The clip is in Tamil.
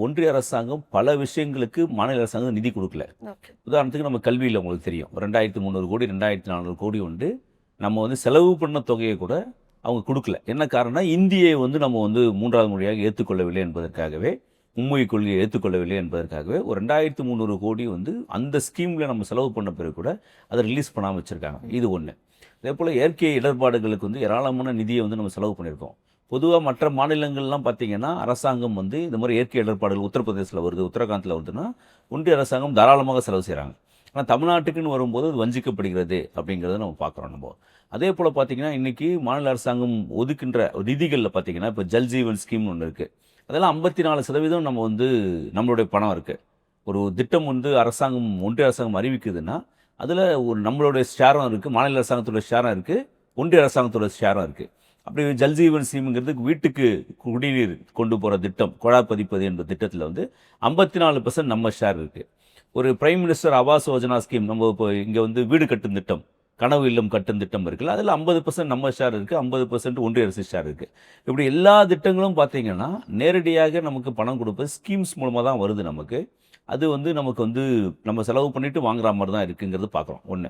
ஒன்றிய அரசாங்கம் பல விஷயங்களுக்கு மாநில அரசாங்கம் நிதி கொடுக்கல. உதாரணத்துக்கு நம்ம கல்வியில் உங்களுக்கு தெரியும் 2300 கோடி 2400 கோடி உண்டு. நம்ம வந்து செலவு பண்ண தொகையை கூட அவங்க கொடுக்கல. என்ன காரணம், இந்தியை வந்து நம்ம வந்து மூன்றாவது மொழியாக ஏற்றுக்கொள்ளவில்லை என்பதற்காகவே, மும்மொழிக் கொள்கையை ஏற்றுக்கொள்ளவில்லை என்பதற்காகவே ஒரு 2300 கோடி வந்து அந்த ஸ்கீமில் நம்ம செலவு பண்ண பிறகு கூட அதை ரிலீஸ் பண்ணாமல் வச்சுருக்காங்க. இது ஒன்று. அதே போல் இயற்கை இடர்பாடுகளுக்கு வந்து ஏராளமான நிதியை வந்து நம்ம செலவு பண்ணியிருக்கோம். பொதுவாக மற்ற மாநிலங்கள்லாம் பார்த்தீங்கன்னா அரசாங்கம் வந்து இந்த மாதிரி இயற்கை இடர்பாடுகள் உத்தரப்பிரதேசத்தில் வருது, உத்தரகாண்டில் வருதுன்னா ஒன்றிய அரசாங்கம் தாராளமாக செலவு செய்கிறாங்க. ஆனால் தமிழ்நாட்டுக்குன்னு வரும்போது அது வஞ்சிக்கப்படுகிறது அப்படிங்கிறத நம்ம பார்க்குறோம். நம்ம அதே போல் பார்த்தீங்கன்னா இன்றைக்கி மாநில அரசாங்கம் ஒதுக்கின்ற நிதிகளில் பார்த்தீங்கன்னா இப்போ ஜல் ஜீவன் ஸ்கீம்னு ஒன்று இருக்குது. அதெல்லாம் 54% நம்ம வந்து நம்மளுடைய பணம் இருக்குது. ஒரு திட்டம் வந்து அரசாங்கம் ஒன்றிய அரசாங்கம் அறிவிக்குதுன்னா அதில் ஒரு நம்மளுடைய ஷேரும் இருக்குது, மாநில அரசாங்கத்தோட ஷேரும் இருக்குது, ஒன்றிய அரசாங்கத்தோட ஷேரும் இருக்குது. அப்படி ஜல் ஜீவன் ஸ்கீமுங்கிறது வீட்டுக்கு குடிநீர் கொண்டு போகிற திட்டம், குழாய் பதிப்பது என்ற திட்டத்தில் வந்து 54% நம்ம ஷேர் இருக்குது. ஒரு prime minister Awas Yojana scheme, நம்ம இப்போ இங்கே வந்து வீடு கட்டும் திட்டம், கனவு இல்லம் கட்டும் திட்டம் இருக்குல்ல, அதில் 50% நம்ம ஷேர் இருக்குது, 50% ஒன்றிய அரசு ஷேர் இருக்குது. இப்படி எல்லா திட்டங்களும் பார்த்தீங்கன்னா நேரடியாக நமக்கு பணம் கொடுப்பது ஸ்கீம்ஸ் மூலமாக தான் வருது நமக்கு. அது வந்து நமக்கு வந்து நம்ம செலவு பண்ணிவிட்டு வாங்குற மாதிரி தான் இருக்குங்கிறது பார்க்குறோம். ஒன்று.